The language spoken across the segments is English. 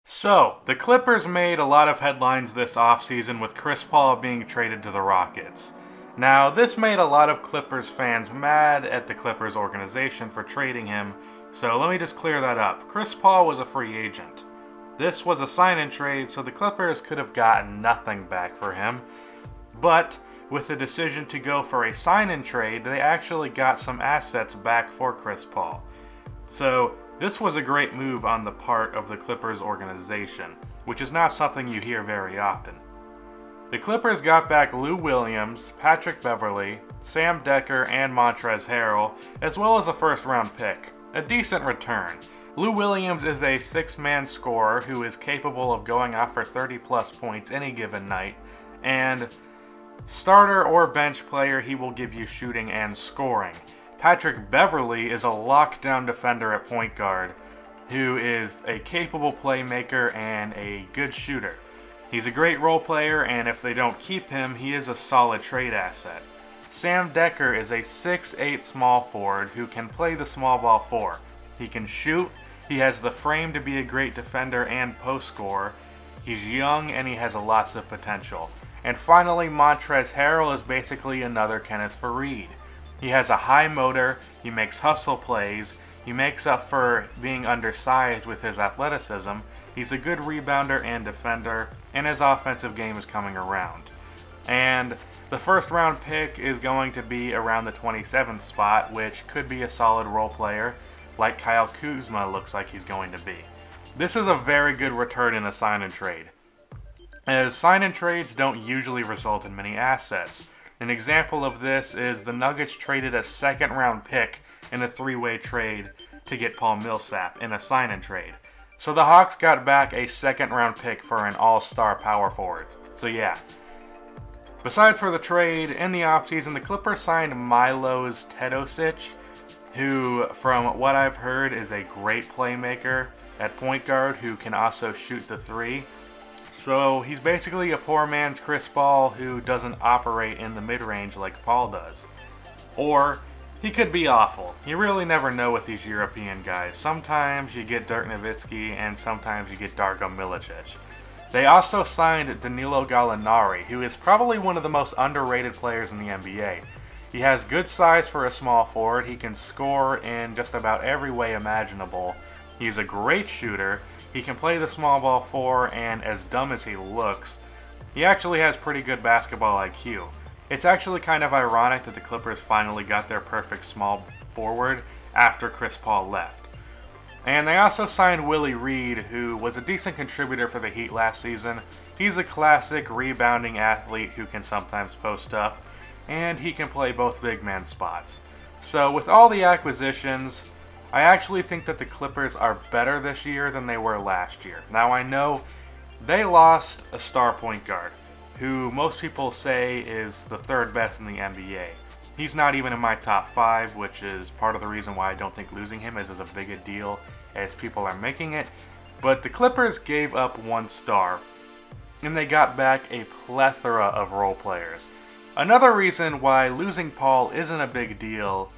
So, the Clippers made a lot of headlines this offseason with Chris Paul being traded to the Rockets. Now, this made a lot of Clippers fans mad at the Clippers organization for trading him, so let me just clear that up. Chris Paul was a free agent. This was a sign-and trade, so the Clippers could have gotten nothing back for him, but with the decision to go for a sign-and trade, they actually got some assets back for Chris Paul. So, this was a great move on the part of the Clippers organization, which is not something you hear very often. The Clippers got back Lou Williams, Patrick Beverley, Sam Dekker, and Montrezl Harrell, as well as a first-round pick. A decent return. Lou Williams is a six-man scorer who is capable of going off for 30-plus points any given night, and starter or bench player, he will give you shooting and scoring. Patrick Beverley is a lockdown defender at point guard who is a capable playmaker and a good shooter. He's a great role player, and if they don't keep him, he is a solid trade asset. Sam Dekker is a 6'8" small forward who can play the small ball four. He can shoot, he has the frame to be a great defender and post scorer. He's young and he has lots of potential. And finally, Montrezl Harrell is basically another Kenneth Faried. He has a high motor, he makes hustle plays, he makes up for being undersized with his athleticism, he's a good rebounder and defender, and his offensive game is coming around. And the first round pick is going to be around the 27th spot, which could be a solid role player, like Kyle Kuzma looks like he's going to be. This is a very good return in a sign-and trade, as sign-and trades don't usually result in many assets. An example of this is the Nuggets traded a second-round pick in a three-way trade to get Paul Millsap in a sign-and trade. So the Hawks got back a second-round pick for an all-star power forward. So yeah. Besides for the trade, in the offseason, the Clippers signed Milos Teodosic, who, from what I've heard, is a great playmaker at point guard who can also shoot the three. So he's basically a poor man's Chris Paul who doesn't operate in the mid-range like Paul does. Or he could be awful. You really never know with these European guys. Sometimes you get Dirk Nowitzki and sometimes you get Darko Milicic. They also signed Danilo Gallinari, who is probably one of the most underrated players in the NBA. He has good size for a small forward. He can score in just about every way imaginable. He's a great shooter. He can play the small ball four, and as dumb as he looks, he actually has pretty good basketball IQ. It's actually kind of ironic that the Clippers finally got their perfect small forward after Chris Paul left. And they also signed Willie Reed, who was a decent contributor for the Heat last season. He's a classic rebounding athlete who can sometimes post up, and he can play both big man spots. So with all the acquisitions, I actually think that the Clippers are better this year than they were last year. Now I know they lost a star point guard, who most people say is the third best in the NBA. He's not even in my top 5, which is part of the reason why I don't think losing him is as big a deal as people are making it. But the Clippers gave up one star, and they got back a plethora of role players. Another reason why losing Paul isn't a big deal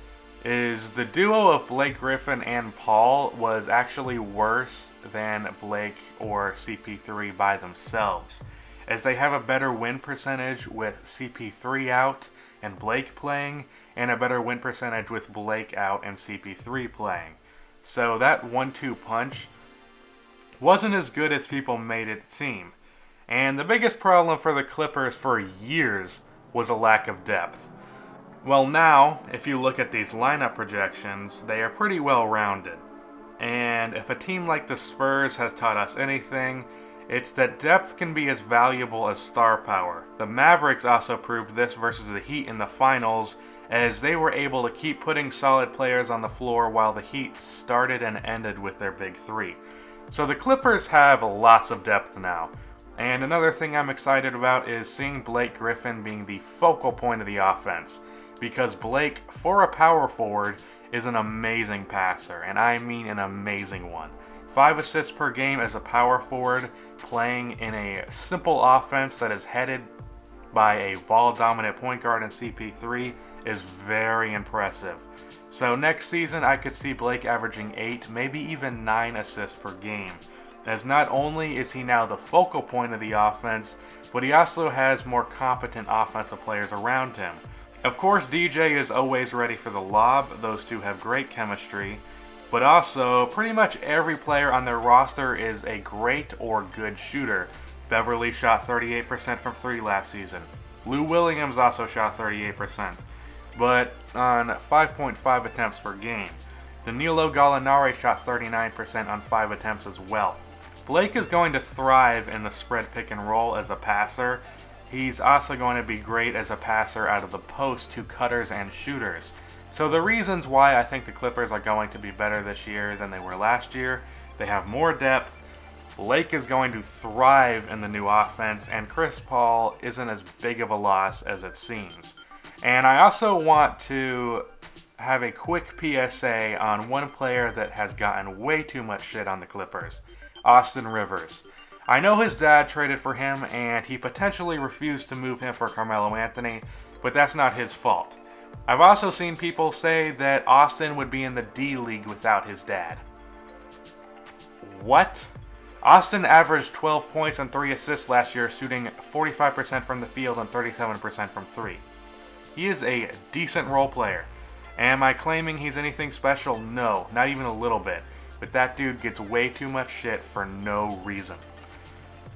is the duo of Blake Griffin and Paul was actually worse than Blake or CP3 by themselves, as they have a better win percentage with CP3 out and Blake playing, and a better win percentage with Blake out and CP3 playing. So that 1-2 punch wasn't as good as people made it seem. And the biggest problem for the Clippers for years was a lack of depth. Well, now, if you look at these lineup projections, they are pretty well rounded. And if a team like the Spurs has taught us anything, it's that depth can be as valuable as star power. The Mavericks also proved this versus the Heat in the finals, as they were able to keep putting solid players on the floor while the Heat started and ended with their big three. So the Clippers have lots of depth now. And another thing I'm excited about is seeing Blake Griffin being the focal point of the offense. Because Blake, for a power forward, is an amazing passer, and I mean an amazing one. 5 assists per game as a power forward, playing in a simple offense that is headed by a ball-dominant point guard in CP3 is very impressive. So next season, I could see Blake averaging 8, maybe even 9 assists per game. as not only is he now the focal point of the offense, but he also has more competent offensive players around him. Of course, DJ is always ready for the lob. Those two have great chemistry. But also, pretty much every player on their roster is a great or good shooter. Beverly shot 38% from 3 last season. Lou Williams also shot 38%, but on 5.5 attempts per game. Danilo Gallinari shot 39% on 5 attempts as well. Blake is going to thrive in the spread pick and roll as a passer. He's also going to be great as a passer out of the post to cutters and shooters. So the reasons why I think the Clippers are going to be better this year than they were last year: they have more depth, Blake is going to thrive in the new offense, and Chris Paul isn't as big of a loss as it seems. And I also want to have a quick PSA on one player that has gotten way too much shit on the Clippers: Austin Rivers. I know his dad traded for him and he potentially refused to move him for Carmelo Anthony, but that's not his fault. I've also seen people say that Austin would be in the D League without his dad. What? Austin averaged 12 points and 3 assists last year, shooting 45% from the field and 37% from 3. He is a decent role player. Am I claiming he's anything special? No, not even a little bit. But that dude gets way too much shit for no reason.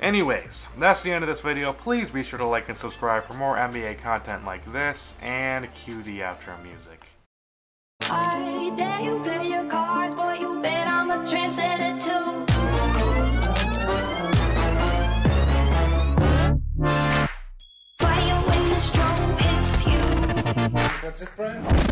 Anyways, that's the end of this video. Please be sure to like and subscribe for more NBA content like this, and cue the outro music. I dare you play your cards, boy, you bet I'm a trendsetter too. Fire when the strong hits you. That's it, Brian?